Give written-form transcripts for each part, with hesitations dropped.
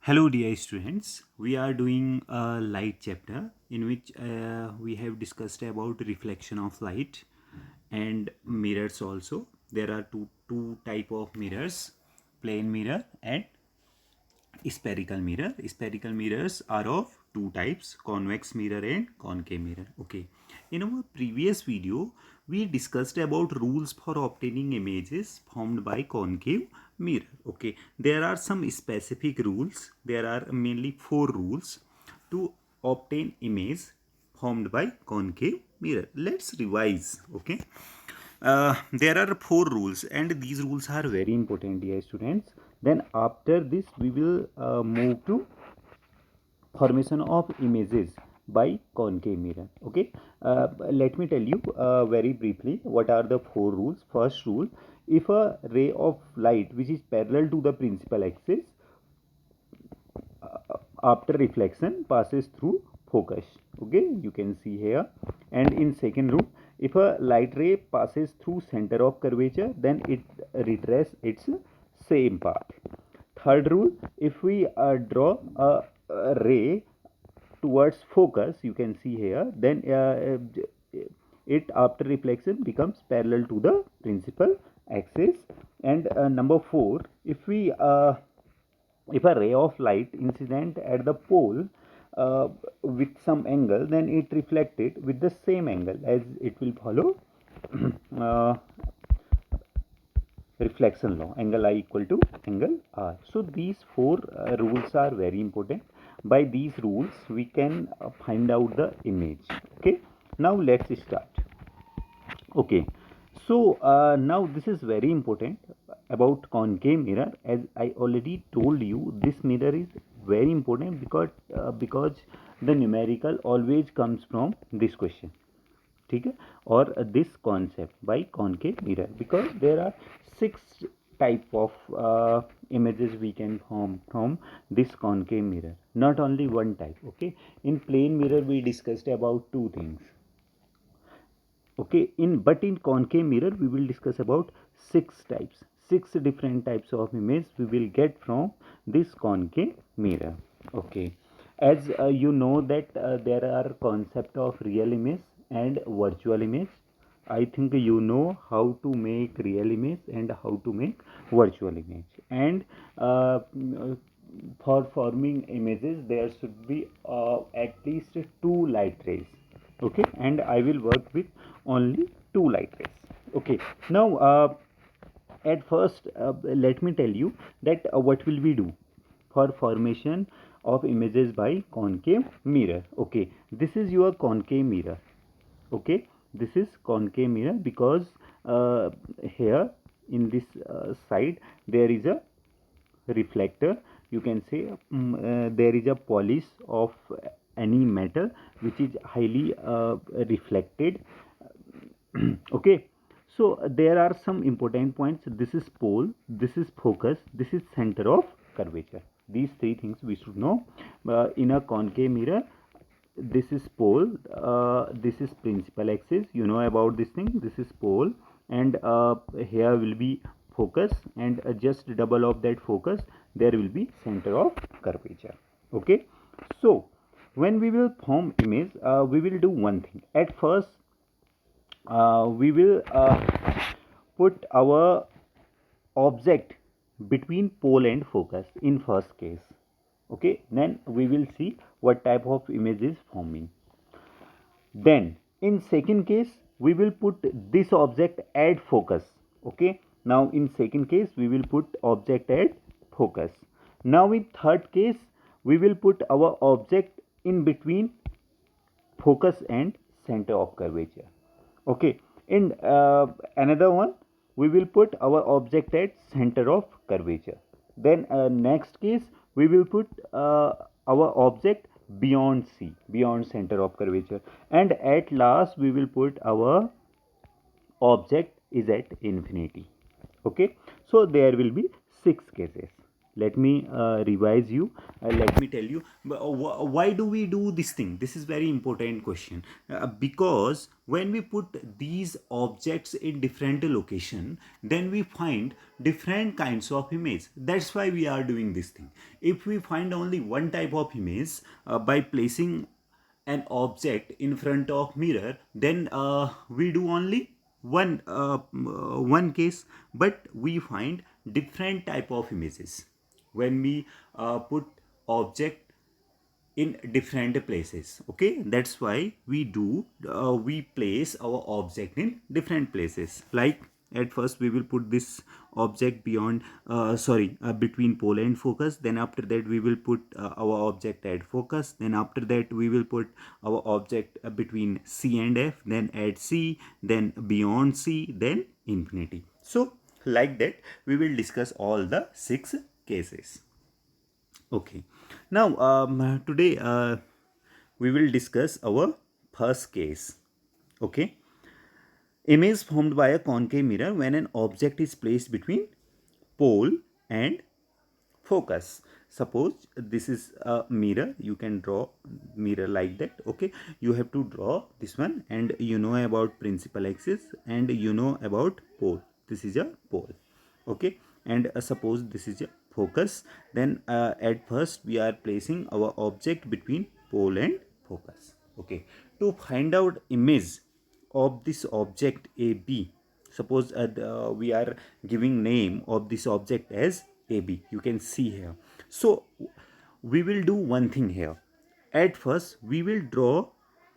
Hello, dear students. We are doing a light chapter in which we have discussed about reflection of light and mirrors also. There are two type of mirrors, plane mirror and spherical mirror. Spherical mirrors are of two types, convex mirror and concave mirror. Okay. In our previous video, we discussed about rules for obtaining images formed by concave mirror. Okay. There are some specific rules. There are mainly four rules to obtain image formed by concave mirror. Let's revise. Okay. There are four rules and these rules are very important, dear students. Then after this we will move to formation of images by concave mirror. Okay, let me tell you very briefly what are the four rules. First rule: if a ray of light which is parallel to the principal axis after reflection passes through focus, okay, you can see here. And in second rule, if a light ray passes through center of curvature, then it retraces its same path. Third rule, if we draw a ray towards focus, you can see here, then it after reflection becomes parallel to the principal axis. And number four, if a ray of light incident at the pole with some angle, then it reflected with the same angle, as it will follow uh, reflection law, angle I equal to angle R. So these four rules are very important. By these rules we can find out the image. Okay, now let's start. Okay, so now this is very important about concave mirror. As I already told you, this mirror is very important because the numerical always comes from this question. ठीक है, or this concept by concave mirror, because there are six type of images we can form from this concave mirror, not only one type. Okay, in plane mirror we discussed about two things. Okay, in concave mirror we will discuss about six different types of image we will get from this concave mirror. Okay, as you know that there are concept of real image and virtual image. I think you know how to make real image and how to make virtual image. And for forming images there should be at least two light rays. Okay, and I will work with only two light rays. Okay, now at first let me tell you that what will we do for formation of images by concave mirror. Okay, this is your concave mirror. Okay, this is concave mirror because here in this side there is a reflector, you can say. There is a polish of any metal which is highly reflected. Okay, so there are some important points. This is pole, this is focus, this is center of curvature. These three things we should know. In a concave mirror, this is pole, this is principal axis, you know about this thing. This is pole, and here will be focus, and just double of that focus there will be center of curvature. Okay, so when we will form image, we will do one thing. At first we will put our object between pole and focus in first case. Okay, then we will see what type of image is forming. Then in second case we will put this object at focus. Okay, now in second case we will put object at focus. Now in third case we will put our object in between focus and center of curvature. Okay, in another one we will put our object at center of curvature. Then next case we will put our object beyond C, beyond center of curvature, and at last we will put our object is at infinity. Okay, so there will be six cases. let me revise you. Let me tell you, why do we do this thing? This is very important question. Because when we put these objects in different location, then we find different kinds of image. That's why we are doing this thing. If we find only one type of image by placing an object in front of mirror, then we do only one case. But we find different type of images when we put object in different places. Okay, that's why we place our object in different places. Like at first we will put this object beyond between pole and focus. Then after that we will put our object at focus. Then after that we will put our object between C and F, then at C, then beyond C, then infinity. So like that we will discuss all the 6 cases. Okay, now today we will discuss our first case. Okay, image formed by a concave mirror when an object is placed between pole and focus. Suppose this is a mirror, you can draw mirror like that. Okay, you have to draw this one, and you know about principal axis and you know about pole. This is a pole. Okay, and suppose this is a focus. Then at first we are placing our object between pole and focus. Okay, to find out image of this object AB, suppose we are giving name of this object as AB, you can see here. So we will do one thing here. At first we will draw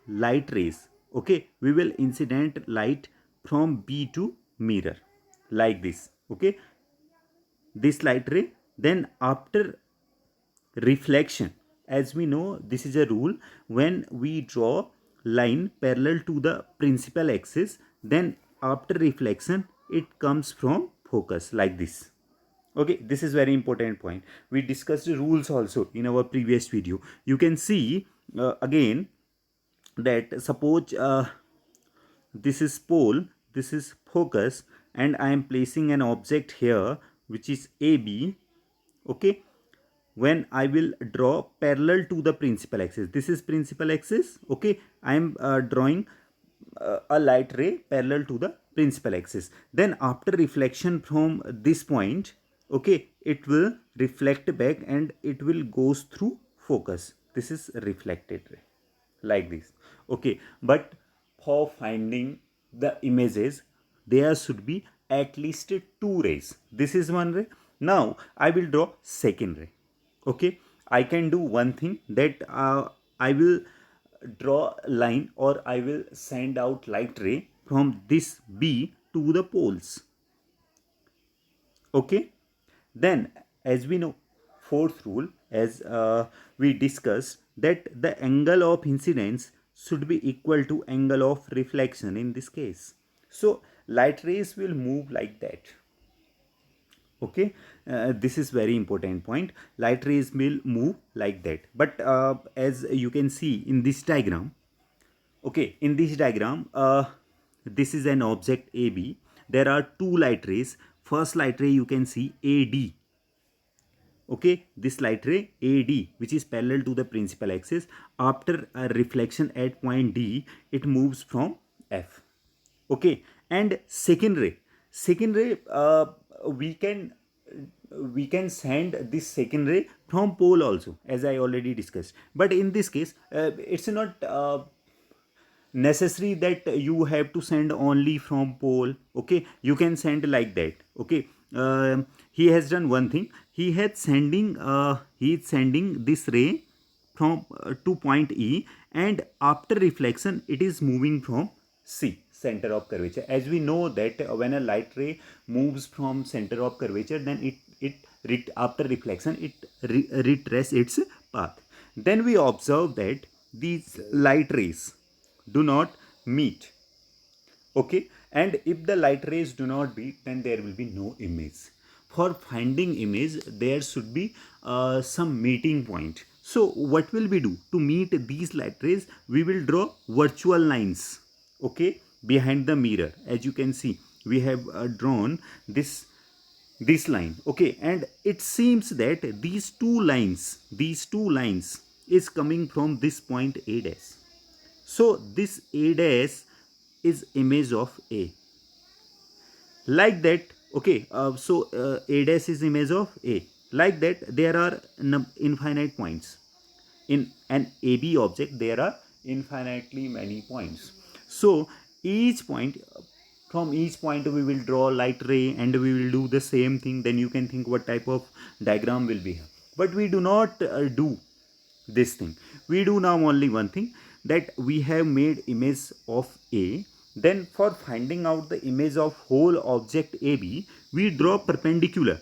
light rays. Okay, we will incident light from B to mirror like this. Okay, this light ray. Then after reflection, as we know, this is a rule, when we draw line parallel to the principal axis, then after reflection it comes from focus like this. Okay, this is very important point. We discussed the rules also in our previous video. You can see again that suppose this is pole, this is focus, and I am placing an object here which is AB. Okay, when I will draw parallel to the principal axis, this is principal axis. Okay, I am drawing a light ray parallel to the principal axis. Then after reflection from this point, okay, it will reflect back and it will goes through focus. This is reflected ray like this. Okay, but for finding the images there should be at least 2 rays. This is one ray. Now I will draw second ray. Okay, I can do one thing, that I will draw line, or I will send out light ray from this B to the poles. Okay, then as we know, fourth rule, as we discussed, that the angle of incidence should be equal to angle of reflection in this case. So light rays will move like that. Okay, this is very important point. Light rays will move like that. But as you can see in this diagram, okay, in this diagram, this is an object AB. There are 2 light rays. First light ray you can see AD. Okay, this light ray AD, which is parallel to the principal axis. After a reflection at point D, it moves from F. Okay, and second ray we can send this second ray from pole also, as I already discussed. But in this case it's not necessary that you have to send only from pole. Okay, you can send like that. Okay, he has done one thing. He is sending this ray from to point E, and after reflection it is moving from C, center of curvature. As we know that when a light ray moves from center of curvature, then after reflection it retraces its path. Then we observe that these light rays do not meet. Okay, and if the light rays do not meet, then there will be no image. For finding image there should be some meeting point. So what will we do to meet these light rays? We will draw virtual lines, okay, behind the mirror. As you can see, we have drawn this this line. Okay, and it seems that these two lines is coming from this point A dash. So this A dash is image of A, like that. Okay, A dash is image of A, like that. There are infinite points in an AB object. There are infinitely many points. So each point, from each point we will draw light ray and we will do the same thing. Then you can think what type of diagram will be here. But we do not do this thing. We do now only one thing, that we have made image of A. Then for finding out the image of whole object AB, we draw perpendicular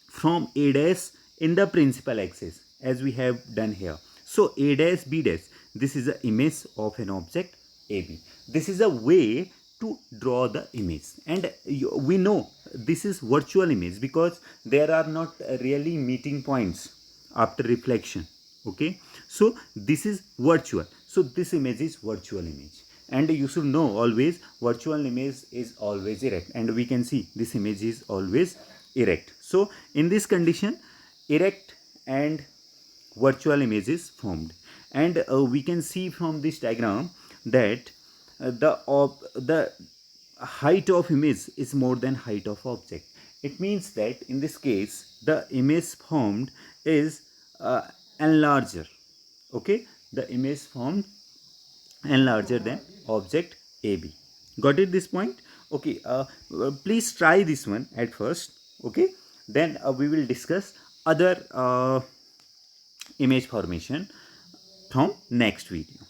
from A dash in the principal axis, as we have done here. So A dash B dash, this is the image of an object AB. This is a way to draw the image, and we know this is virtual image because there are not really meeting points after reflection. Okay, so this is virtual. So this image is virtual image, and you should know always virtual image is always erect, and we can see this image is always erect. So in this condition, erect and virtual image is formed, and we can see from this diagram that the height of image is more than height of object. It means that in this case the image formed is enlarger. Okay, the image formed and larger than object AB. Got it this point? Okay, please try this one at first. Okay, then we will discuss other image formation from next video.